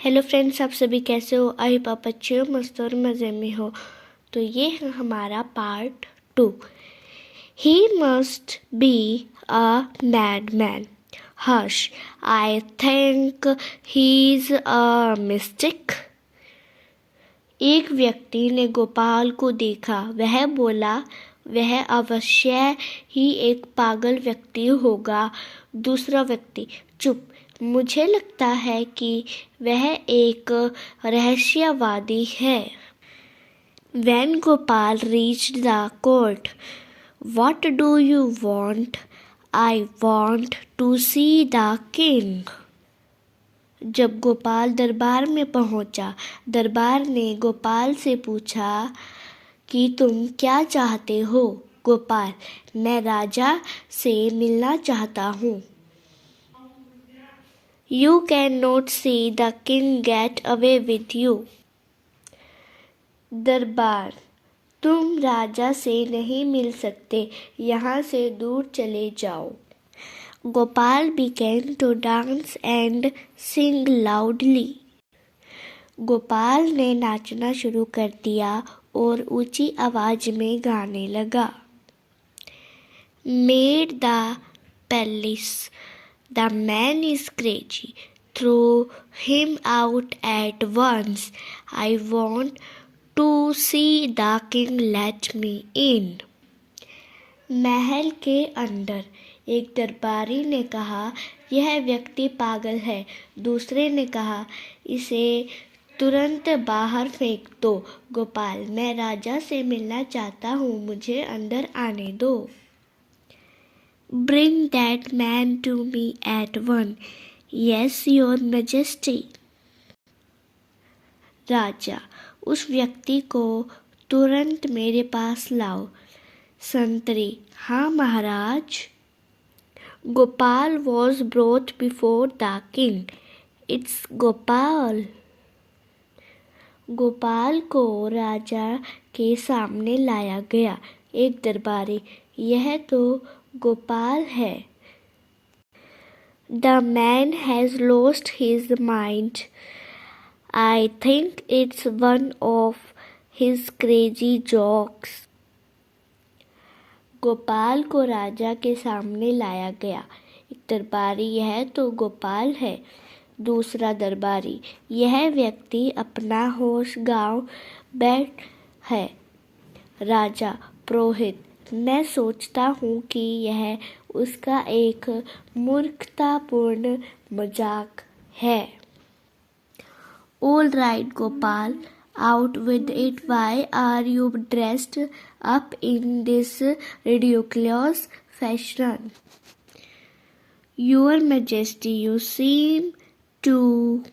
Hello friends, आप सभी कैसे हो? आई पापा अच्छे हो, मस्त और मज़े में हो। तो ये है हमारा part 2। He must be a mad man. Harsh, I think he is a mistake. एक व्यक्ति ने गोपाल को देखा। वह बोला, वह अवश्य ही एक पागल व्यक्ति होगा। दूसरा व्यक्ति, चुप, मुझे लगता है कि वह एक रहस्यवादी है। When Gopal reached the court, what do you want? I want to see the king. जब गोपाल दरबार में पहुंचा, दरबार ने गोपाल से पूछा कि तुम क्या चाहते हो? गोपाल, मैं राजा से मिलना चाहता हूँ। You cannot see the king get away with you. दरबार, तुम राजा से नहीं मिल सकते, यहाँ से दूर चले जाओ। Gopal began to dance and sing loudly. Gopal ने नाचना शुरू कर दिया और ऊंची आवाज में गाने लगा। Made the palace. The man is crazy. Throw him out at once. I want to see the king. Let me in. महल के अंदर एक दरबारी ने कहा, यह व्यक्ति पागल है। दूसरे ने कहा, इसे तुरंत बाहर फेंक दो। गोपाल, मैं राजा से मिलना चाहता हूँ, मुझे अंदर आने दो। Bring that man to me at once. Yes, your majesty. राजा, उस व्यक्ति को तुरंत मेरे पास लाओ। संतरी, हाँ महाराज। Gopal was brought before the king. It's Gopal. Gopal को राजा के सामने लाया गया। एक दरबारी, यह तो गोपाल है। The man has lost his mind. I think it's one of his crazy jokes. Gopal को राजा के सामने लाया गया। एक दरबारी, यह तो गोपाल है। दूसरा दरबारी, यह व्यक्ति अपना होश गाँव बैठ है। राजा, पुरोहित, मैं सोचता हूँ कि यह उसका एक मूर्खतापूर्ण मजाक है। All right, Gopal, out with it. Why are you dressed up in this ridiculous fashion? Your Majesty, you seem to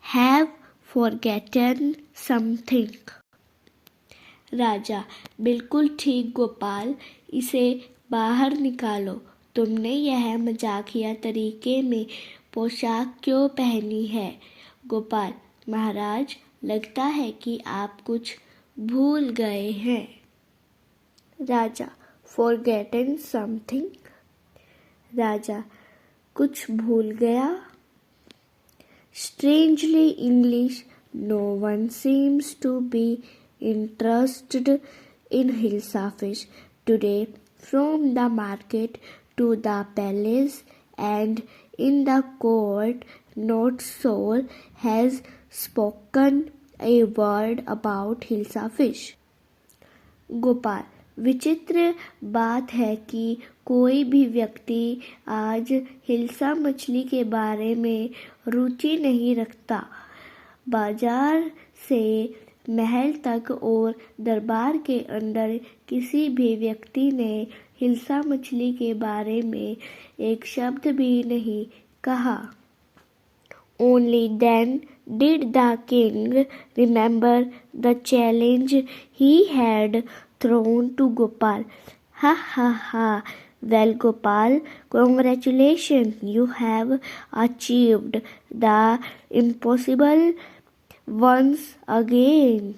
have forgotten something. राजा, बिल्कुल ठीक गोपाल, इसे बाहर निकालो। तुमने यह मजाकिया तरीके में पोशाक क्यों पहनी है? गोपाल, महाराज, लगता है कि आप कुछ भूल गए हैं। राजा, forgotten something? राजा, कुछ भूल गया? Strangely English, no one seems to be interested in Hilsa fish today. From the market to the palace and in the court, not soul has spoken a word about Hilsa fish. Gopal, विचित्र बात है कि कोई भी व्यक्ति आज हिल्सा मछली के बारे में रुचि नहीं रखता। बाजार से महल तक और दरबार के अंदर किसी भी व्यक्ति ने हिल्सा मछली के बारे में एक शब्द भी नहीं कहा। Only then did the king remember the challenge he had thrown to Gopal. Ha ha ha. Well, Gopal, congratulations. You have achieved the impossible once again.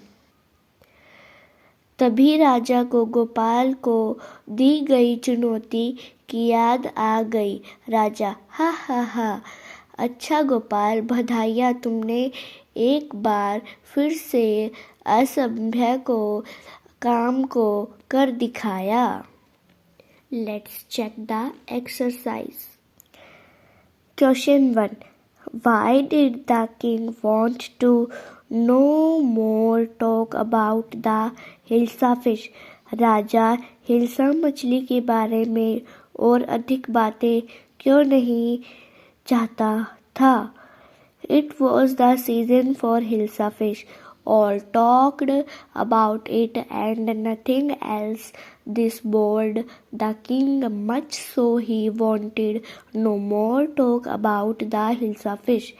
तभी राजा को गोपाल को दी गई चुनौती की याद आ गई। राजा, हा हा हा, अच्छा गोपाल, बधाइयाँ, तुमने एक बार फिर से असभ्य को काम को कर दिखाया। Let's check the exercise. Question 1. Why did the king want to no more talk about the hilsa fish? राजा हिल्सा मछली के बारे में और अधिक बातें क्यों नहीं चाहता था? It was the season for hilsa fish. All talked about it and nothing else. This bored the king much, so he wanted no more talk about the hilsa fish.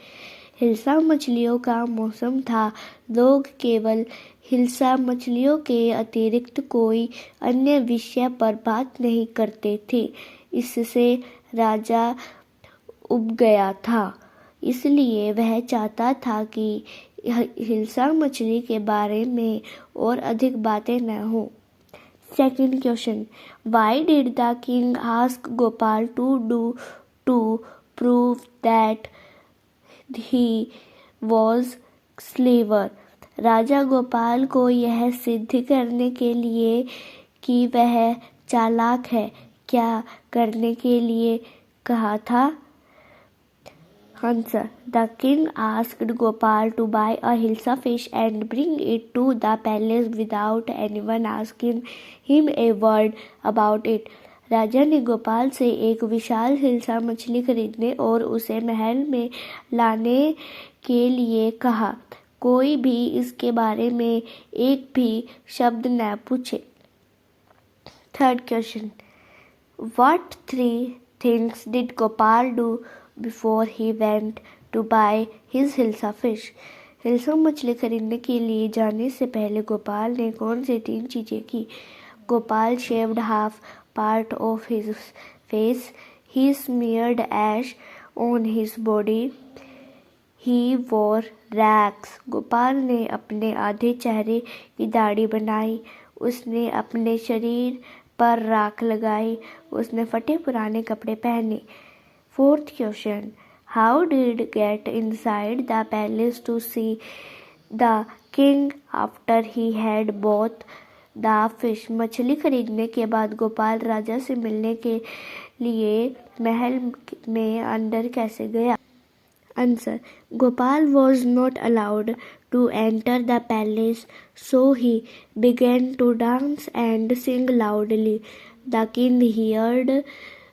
Hilsa मछलियों का मौसम था। लोग केवल हिल्सा मछलियों के अतिरिक्त कोई अन्य विषय पर बात नहीं करते थे। इससे राजा उब गया था, इसलिए वह चाहता था कि हिल्सा मछली के बारे में और अधिक बातें न हो। Second question. Why did the king ask Gopal to do to prove that he was clever? राजा गोपाल को यह सिद्ध करने के लिए कि वह चालाक है, क्या करने के लिए कहा था? Answer. The king asked Gopal to buy a hilsa fish and bring it to the palace without anyone asking him a word about it. राजा ने गोपाल से एक विशाल हिल्सा मछली खरीदने और उसे महल में लाने के लिए कहा। कोई भी इसके बारे में एक भी शब्द न पूछे। Third question. What 3 things did Gopal do before he went to buy his hilsa fish? Hilsa मछली खरीदने के लिए जाने से पहले गोपाल ने कौन सी 3 चीजें की? Gopal shaved half part of his face. He smeared ash on his body. He wore rags. Gopal ने अपने आधे चेहरे की दाढ़ी बनाई। उसने अपने शरीर पर राख लगाई। उसने फटे पुराने कपड़े पहने। Fourth question. How did get inside the palace to see the king after he had bought the fish? मछली खरीदने के बाद गोपाल राजा से मिलने के लिए महल में अंदर कैसे गया? Answer. Gopal was not allowed to enter the palace, so he began to dance and sing loudly. The king heard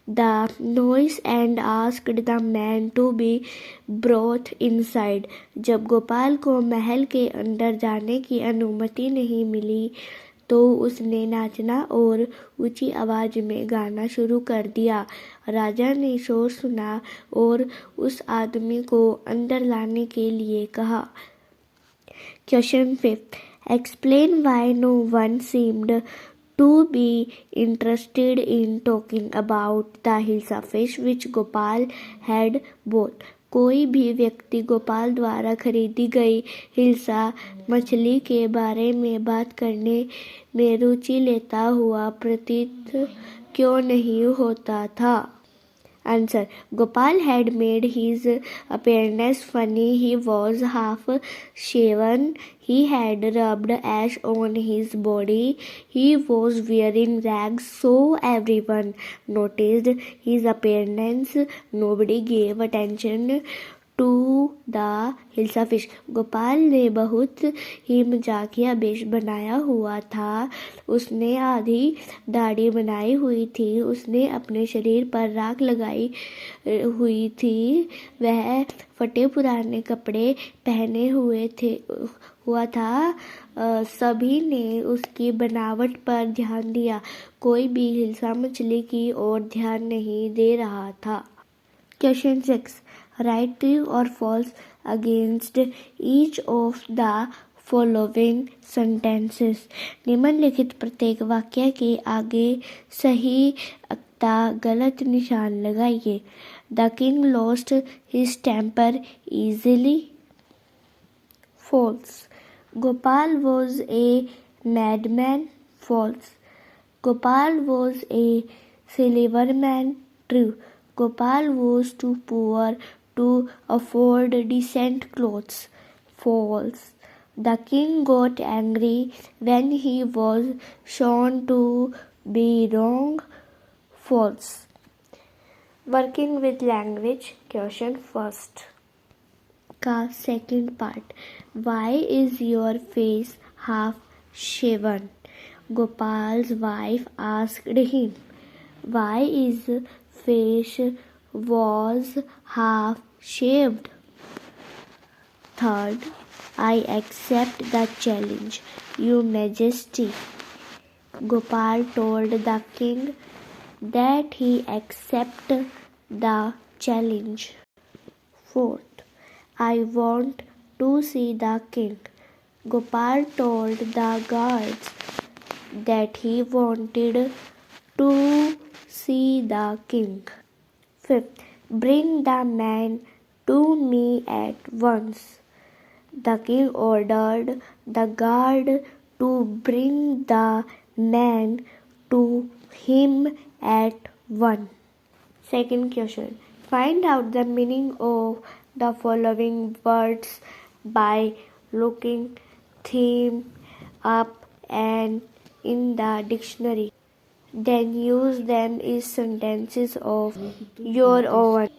the noise and asked the man to be brought inside. जब गोपाल को महल के अंदर जाने की अनुमति नहीं मिली तो उसने नाचना और ऊंची आवाज में गाना शुरू कर दिया। राजा ने शोर सुना और उस आदमी को अंदर लाने के लिए कहा। Question 5. Explain why no one seemed to be interested in talking about the hilsa fish which Gopal had bought. कोई भी व्यक्ति गोपाल द्वारा खरीदी गई हिल्सा मछली के बारे में बात करने में रुचि लेता हुआ प्रतीत क्यों नहीं होता था? Answer. Gopal had made his appearance funny. He was half shaven. He had rubbed ash on his body. He was wearing rags, so everyone noticed his appearance. Nobody gave attention to the hilsa fish. Gopal ने बहुत ही मजाकिया वेश बनाया हुआ था। उसने आधी दाढ़ी बनाई हुई थी। उसने अपने शरीर पर राख लगाई हुई थी। वह फटे पुराने कपड़े पहने हुआ था। सभी ने उसकी बनावट पर ध्यान दिया। कोई भी हिल्सा मछली की ओर ध्यान नहीं दे रहा था। Question 6. Write true or false against each of the following sentences. निम्नलिखित प्रत्येक वाक्य के आगे सही अथवा गलत निशान लगाइए। The king lost his temper easily. False. Gopal was a madman. False. Gopal was a clever man. True. Gopal was too poor to afford decent clothes. False. The king got angry when he was shown to be wrong. False. Working with language. Question first. Ka second part. Why is your face half shaven? Gopal's wife asked him. Why his face was half shaved? Third, I accept the challenge, Your Majesty. Gopal told the king that he accepted the challenge. Fourth, I want to see the king. Gopal told the guards that he wanted to see the king. Fifth, bring the man to me at once. The king ordered the guard to bring the man to him at once. Second question. Find out the meaning of the following words by looking them up and in the dictionary. Then use them as sentences of your own.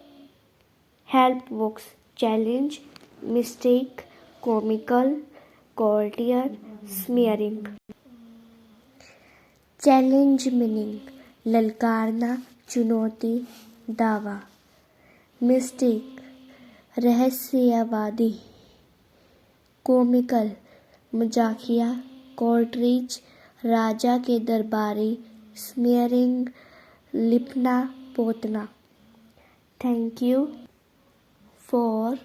Help books. Challenge, mistake, comical, courtier, smearing. Challenge meaning ललकारना, चुनौती, दावा. Mistake रहस्यवादी. Comical मजाकिया, कोर्टरीज राजा के दरबारी. Smearing लिपना Potana. Thank you for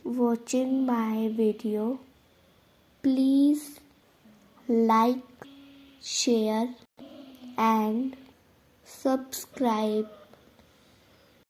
watching my video. Please like, share and subscribe